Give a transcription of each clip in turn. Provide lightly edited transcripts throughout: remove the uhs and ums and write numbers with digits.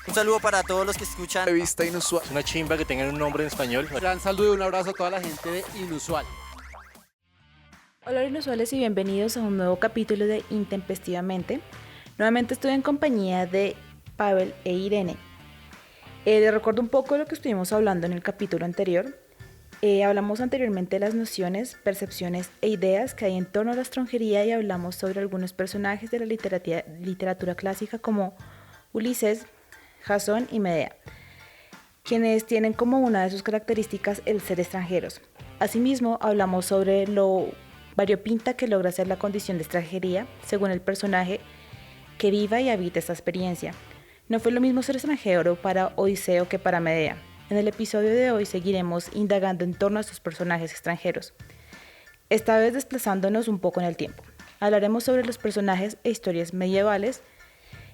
Un saludo para todos los que escuchan. Revista Inusual. Es una chimba que tengan un nombre en español. Un gran saludo y un abrazo a toda la gente de Inusual. Hola inusuales y bienvenidos a un nuevo capítulo de Intempestivamente. Nuevamente estoy en compañía de Pavel e Irene. Les recuerdo un poco lo que estuvimos hablando en el capítulo anterior. Hablamos anteriormente de las nociones, percepciones e ideas que hay en torno a la extranjería y hablamos sobre algunos personajes de la literatura clásica como Ulises, Jasón y Medea, quienes tienen como una de sus características el ser extranjeros. Asimismo, hablamos sobre lo variopinta que logra ser la condición de extranjería según el personaje que viva y habita esta experiencia. No fue lo mismo ser extranjero para Odiseo que para Medea. En el episodio de hoy seguiremos indagando en torno a estos personajes extranjeros, esta vez desplazándonos un poco en el tiempo. Hablaremos sobre los personajes e historias medievales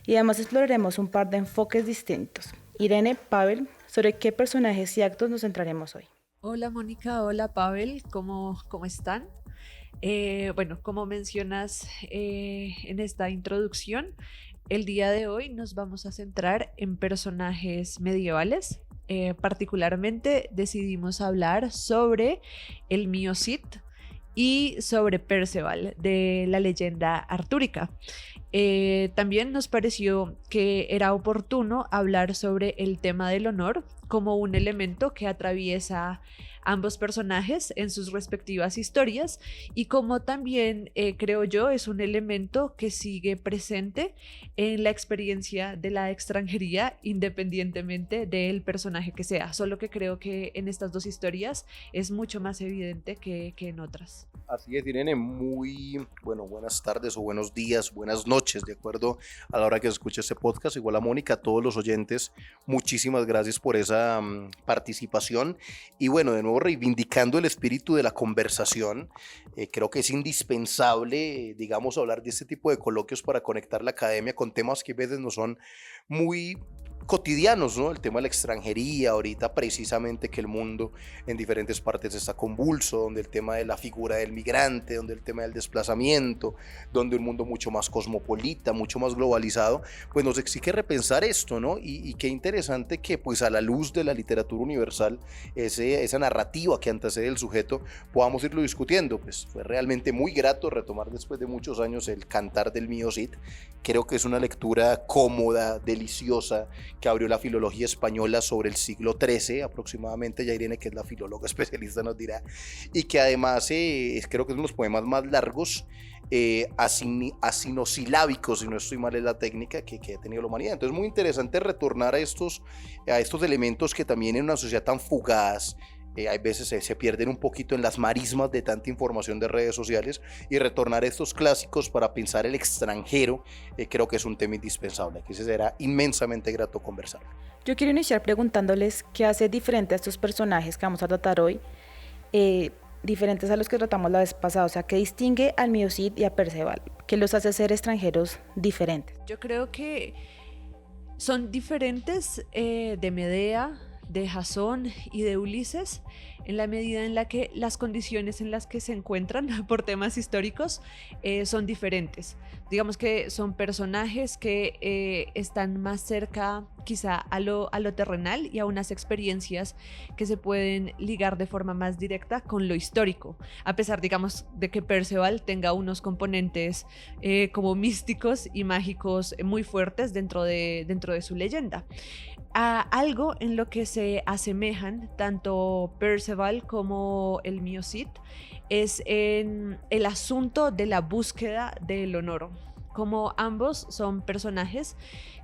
y además exploraremos un par de enfoques distintos. Irene, Pavel, ¿sobre qué personajes y actos nos centraremos hoy? Hola Mónica, hola Pavel, ¿cómo están? Bueno, como mencionas en esta introducción, el día de hoy nos vamos a centrar en personajes medievales. Particularmente decidimos hablar sobre el Mio Cid y sobre Perceval de la leyenda artúrica. También nos pareció que era oportuno hablar sobre el tema del honor como un elemento que atraviesa ambos personajes en sus respectivas historias y como también creo yo es un elemento que sigue presente en la experiencia de la extranjería independientemente del personaje que sea, solo que creo que en estas dos historias es mucho más evidente que en otras. Así es, Irene, buenas tardes o buenos días, buenas noches, de acuerdo a la hora que se escuche este podcast. Igual a Mónica, a todos los oyentes, muchísimas gracias por esa participación. Y bueno, de nuevo reivindicando el espíritu de la conversación, creo que es indispensable, digamos, hablar de este tipo de coloquios para conectar la academia con temas que a veces no son muy cotidianos, ¿no? El tema de la extranjería, ahorita precisamente que el mundo en diferentes partes está convulso, donde el tema de la figura del migrante, donde el tema del desplazamiento, donde un mundo mucho más cosmopolita, mucho más globalizado, pues nos exige repensar esto, ¿no? Y qué interesante que pues a la luz de la literatura universal, esa narrativa que antecede el sujeto, podamos irlo discutiendo. Pues fue realmente muy grato retomar después de muchos años el Cantar del Mio Cid. Creo que es una lectura cómoda, deliciosa, que abrió la filología española sobre el siglo XIII aproximadamente. Ya Irene, que es la filóloga especialista, nos dirá, y que además creo que es uno de los poemas más largos, asinosilábicos, si no estoy mal en la técnica, que ha tenido la humanidad. Entonces muy interesante retornar a estos elementos que también en una sociedad tan fugaz, hay veces se pierden un poquito en las marismas de tanta información de redes sociales, y retornar a estos clásicos para pensar el extranjero, creo que es un tema indispensable, que será inmensamente grato conversar. Yo quiero iniciar preguntándoles qué hace diferente a estos personajes que vamos a tratar hoy, diferentes a los que tratamos la vez pasada, o sea, qué distingue al Mio Cid y a Perceval, qué los hace ser extranjeros diferentes. Yo creo que son diferentes de Medea, de Jasón y de Ulises en la medida en la que las condiciones en las que se encuentran por temas históricos son diferentes. Digamos que son personajes que están más cerca quizá a lo terrenal y a unas experiencias que se pueden ligar de forma más directa con lo histórico, a pesar, digamos, de que Perceval tenga unos componentes como místicos y mágicos muy fuertes dentro de su leyenda. Algo en lo que se asemejan tanto Perceval como el Mio Cid es en el asunto de la búsqueda del honor. Como ambos son personajes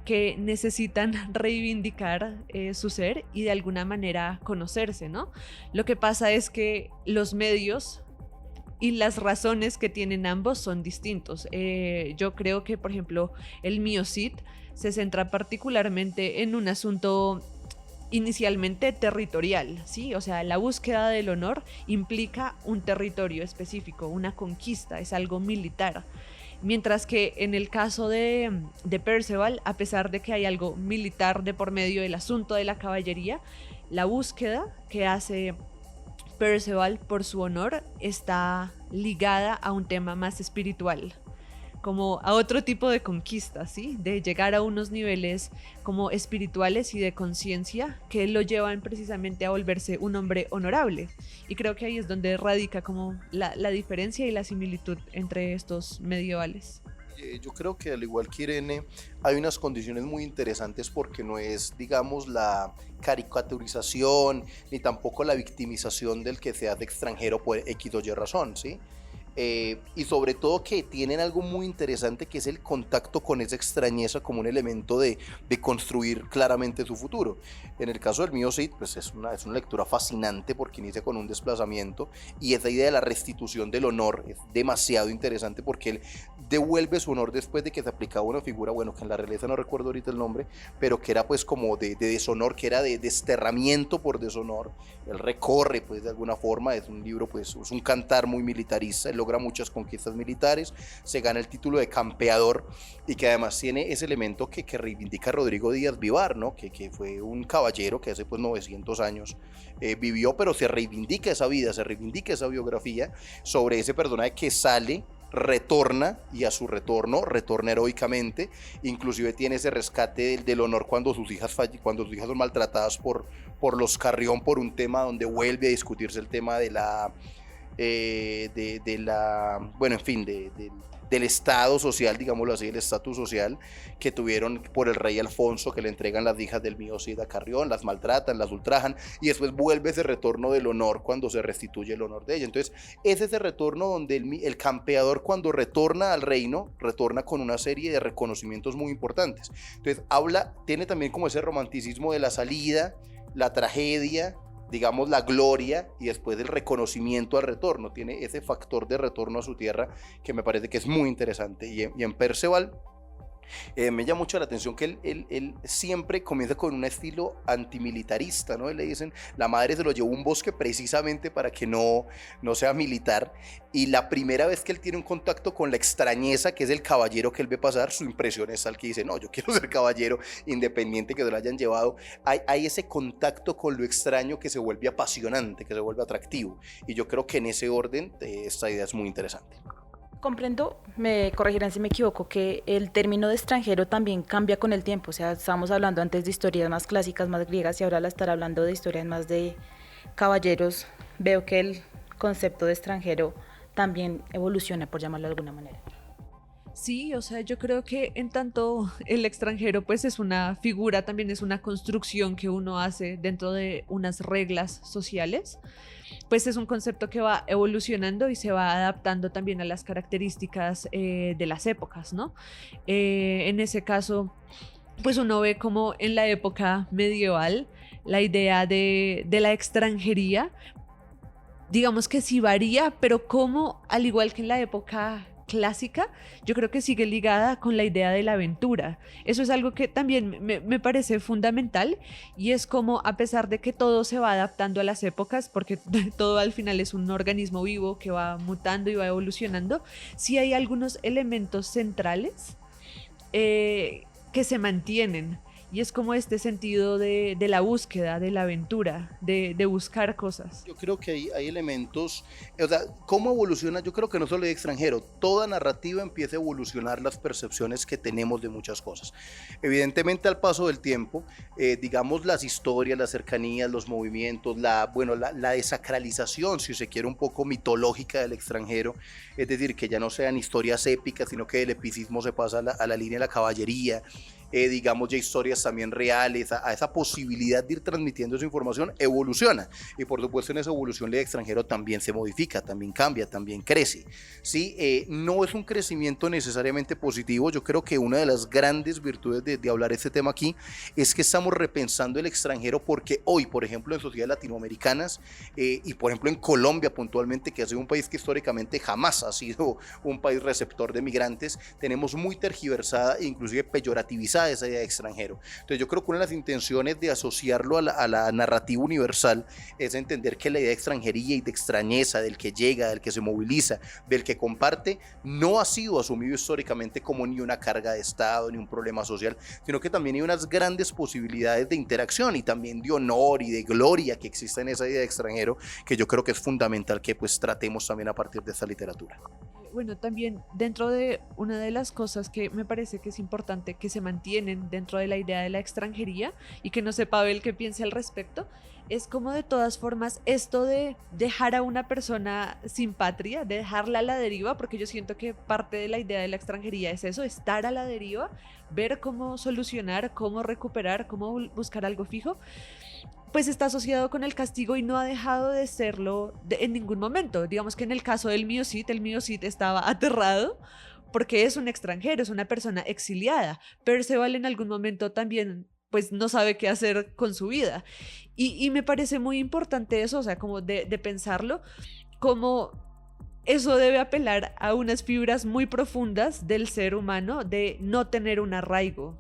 que necesitan reivindicar su ser y de alguna manera conocerse, ¿no? Lo que pasa es que los medios y las razones que tienen ambos son distintos. Yo creo que, por ejemplo, el Mio Cid se centra particularmente en un asunto inicialmente territorial, ¿sí? O sea, la búsqueda del honor implica un territorio específico, una conquista, es algo militar. Mientras que en el caso de Perceval, a pesar de que hay algo militar de por medio del asunto de la caballería, la búsqueda que hace Perceval por su honor está ligada a un tema más espiritual. como a otro tipo de conquista, ¿sí? De llegar a unos niveles como espirituales y de conciencia que lo llevan precisamente a volverse un hombre honorable. Y creo que ahí es donde radica como la diferencia y la similitud entre estos medievales. Yo creo que al igual que Irene, hay unas condiciones muy interesantes porque no es, digamos, la caricaturización ni tampoco la victimización del que se hace extranjero por X o Y razón, ¿sí? Y sobre todo que tienen algo muy interesante que es el contacto con esa extrañeza como un elemento de construir claramente su futuro. En el caso del mío Cid, pues es una lectura fascinante porque inicia con un desplazamiento y esa idea de la restitución del honor es demasiado interesante porque él devuelve su honor después de que se aplicaba una figura, bueno, que en la realeza no recuerdo ahorita el nombre, pero que era pues como de deshonor, que era de desterramiento por deshonor. Él recorre pues de alguna forma, es un libro pues, es un cantar muy militarista, él logra muchas conquistas militares, se gana el título de campeador y que además tiene ese elemento que reivindica Rodrigo Díaz Vivar, ¿no? Que fue un caballero que hace pues 900 años vivió, pero se reivindica esa vida, se reivindica esa biografía sobre ese personaje que sale, retorna y a su retorno retorna heroicamente, inclusive tiene ese rescate del honor cuando sus hijas son maltratadas por los Carrión por un tema donde vuelve a discutirse el tema de la bueno, en fin, del estado social, digámoslo así, el estatus social que tuvieron por el rey Alfonso, que le entregan las hijas del mío Cid a Carrión, las maltratan, las ultrajan, y después vuelve ese retorno del honor cuando se restituye el honor de ella. Entonces, es ese retorno donde el campeador cuando retorna al reino, retorna con una serie de reconocimientos muy importantes. Entonces, tiene también como ese romanticismo de la salida, la tragedia, digamos la gloria y después el reconocimiento al retorno, tiene ese factor de retorno a su tierra que me parece que es muy interesante. Y en Perceval me llama mucho la atención que él siempre comienza con un estilo antimilitarista, ¿no? Él le dicen, la madre se lo llevó a un bosque precisamente para que no sea militar, y la primera vez que él tiene un contacto con la extrañeza, que es el caballero que él ve pasar, su impresión es tal que dice, no, yo quiero ser caballero independiente que se lo hayan llevado. Hay ese contacto con lo extraño que se vuelve apasionante, que se vuelve atractivo, y yo creo que en ese orden esta idea es muy interesante. Comprendo, me corregirán si me equivoco, que el término de extranjero también cambia con el tiempo. O sea, estábamos hablando antes de historias más clásicas, más griegas, y ahora al estar hablando de historias más de caballeros, veo que el concepto de extranjero también evoluciona, por llamarlo de alguna manera. Sí, o sea, yo creo que en tanto el extranjero pues es una figura, también es una construcción que uno hace dentro de unas reglas sociales, pues es un concepto que va evolucionando y se va adaptando también a las características de las épocas, ¿no? En ese caso, pues uno ve como en la época medieval la idea de la extranjería, digamos que sí varía, pero como al igual que en la época clásica, yo creo que sigue ligada con la idea de la aventura. Eso es algo que también me parece fundamental, y es como, a pesar de que todo se va adaptando a las épocas, porque todo al final es un organismo vivo que va mutando y va evolucionando, sí hay algunos elementos centrales que se mantienen. Y es como este sentido de la búsqueda, de la aventura, de buscar cosas. Yo creo que hay elementos, o sea, ¿cómo evoluciona? Yo creo que no solo de extranjero, toda narrativa empieza a evolucionar las percepciones que tenemos de muchas cosas. Evidentemente al paso del tiempo, digamos las historias, las cercanías, los movimientos, la desacralización, si se quiere, un poco mitológica del extranjero, es decir, que ya no sean historias épicas, sino que el epicismo se pasa a la línea de la caballería, digamos ya historias también reales, a esa posibilidad de ir transmitiendo esa información, evoluciona, y por supuesto en esa evolución el extranjero también se modifica, también cambia, también crece, ¿sí? No es un crecimiento necesariamente positivo. Yo creo que una de las grandes virtudes de hablar este tema aquí es que estamos repensando el extranjero, porque hoy, por ejemplo, en sociedades latinoamericanas y por ejemplo en Colombia puntualmente, que ha sido un país que históricamente jamás ha sido un país receptor de migrantes, tenemos muy tergiversada e inclusive peyorativizada esa idea de extranjero. Entonces yo creo que una de las intenciones de asociarlo a la narrativa universal es entender que la idea de extranjería y de extrañeza, del que llega, del que se moviliza, del que comparte, no ha sido asumido históricamente como ni una carga de Estado, ni un problema social, sino que también hay unas grandes posibilidades de interacción y también de honor y de gloria que existe en esa idea de extranjero, que yo creo que es fundamental que pues tratemos también a partir de esta literatura. bueno, también dentro de una de las cosas que me parece que es importante que se mantienen dentro de la idea de la extranjería, y que no sé, Pavel, qué piense al respecto, es como de todas formas esto de dejar a una persona sin patria, de dejarla a la deriva, porque yo siento que parte de la idea de la extranjería es eso, estar a la deriva, ver cómo solucionar, cómo recuperar, cómo buscar algo fijo, pues está asociado con el castigo y no ha dejado de serlo en ningún momento. Digamos que en el caso del Mio Cid, el Mio Cid estaba aterrado porque es un extranjero, es una persona exiliada. Perceval en algún momento también pues no sabe qué hacer con su vida. Y me parece muy importante eso, o sea, como de pensarlo, como eso debe apelar a unas fibras muy profundas del ser humano de no tener un arraigo.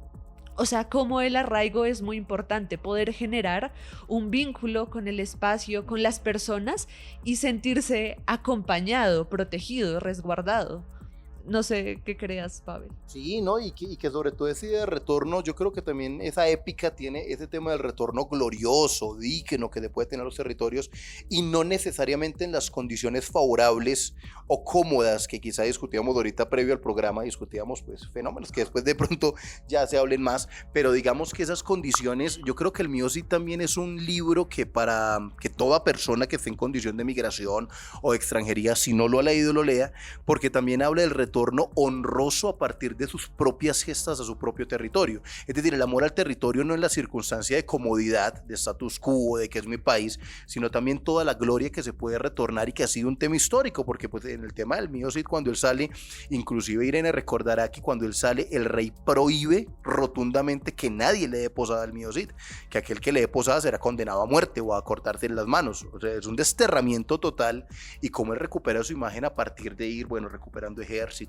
O sea, como el arraigo es muy importante, poder generar un vínculo con el espacio, con las personas y sentirse acompañado, protegido, resguardado. No sé qué creas, Pavel. Sí, ¿no? Y que sobre todo ese de retorno, yo creo que también esa épica tiene ese tema del retorno glorioso, digno que le puede tener a los territorios, y no necesariamente en las condiciones favorables o cómodas que quizá discutíamos ahorita previo al programa, discutíamos pues fenómenos que después de pronto ya se hablen más, pero digamos que esas condiciones, yo creo que el mío sí también es un libro que para que toda persona que esté en condición de migración o de extranjería, si no lo ha leído, lo lea, porque también habla del retorno honroso a partir de sus propias gestas a su propio territorio. Es decir, el amor al territorio no es la circunstancia de comodidad, de status quo, de que es mi país, sino también toda la gloria que se puede retornar y que ha sido un tema histórico, porque pues en el tema del Mio Cid, cuando él sale, inclusive Irene recordará que cuando él sale, el rey prohíbe rotundamente que nadie le dé posada al Mio Cid, que aquel que le dé posada será condenado a muerte o a cortarse las manos. O sea, es un desterramiento total, y cómo él recupera su imagen a partir de ir, bueno, recuperando ejércitos,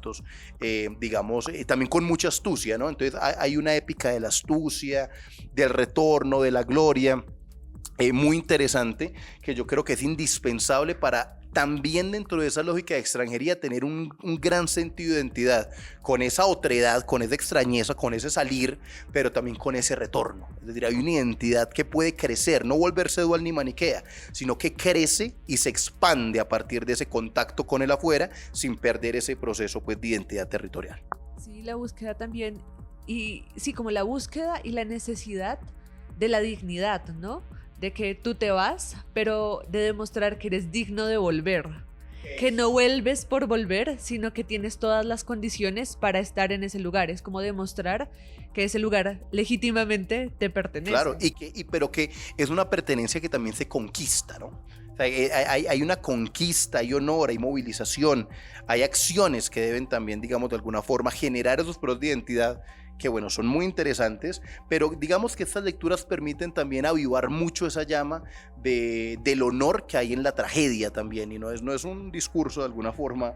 digamos, también con mucha astucia, ¿no? Entonces hay una épica de la astucia, del retorno, de la gloria, muy interesante, que yo creo que es indispensable para también dentro de esa lógica de extranjería tener un gran sentido de identidad, con esa otredad, con esa extrañeza, con ese salir, pero también con ese retorno. Es decir, hay una identidad que puede crecer, no volverse dual ni maniquea, sino que crece y se expande a partir de ese contacto con el afuera, sin perder ese proceso pues, de identidad territorial. Sí, la búsqueda también, y sí, como la búsqueda y la necesidad de la dignidad, ¿no? De que tú te vas, pero de demostrar que eres digno de volver. Que no vuelves por volver, sino que tienes todas las condiciones para estar en ese lugar. Es como demostrar que ese lugar legítimamente te pertenece. Claro, pero que es una pertenencia que también se conquista, ¿no? O sea, hay una conquista, hay honor, hay movilización, hay acciones que deben también, digamos, de alguna forma generar esos procesos de identidad que, bueno, son muy interesantes, pero digamos que estas lecturas permiten también avivar mucho esa llama del honor que hay en la tragedia también, y no es un discurso de alguna forma,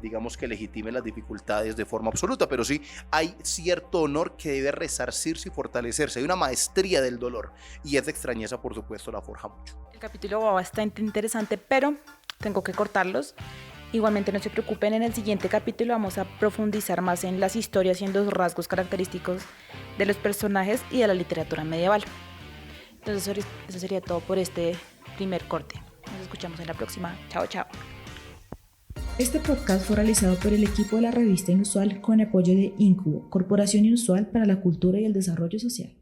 digamos, que legitime las dificultades de forma absoluta, pero sí hay cierto honor que debe resarcirse y fortalecerse, hay una maestría del dolor, y esa extrañeza, por supuesto, la forja mucho. El capítulo va bastante interesante, pero tengo que cortarlos. Igualmente no se preocupen, en el siguiente capítulo vamos a profundizar más en las historias y en los rasgos característicos de los personajes y de la literatura medieval. Entonces eso sería todo por este primer corte. Nos escuchamos en la próxima. Chao, chao. Este podcast fue realizado por el equipo de la revista Inusual con apoyo de Incubo, Corporación Inusual para la Cultura y el Desarrollo Social.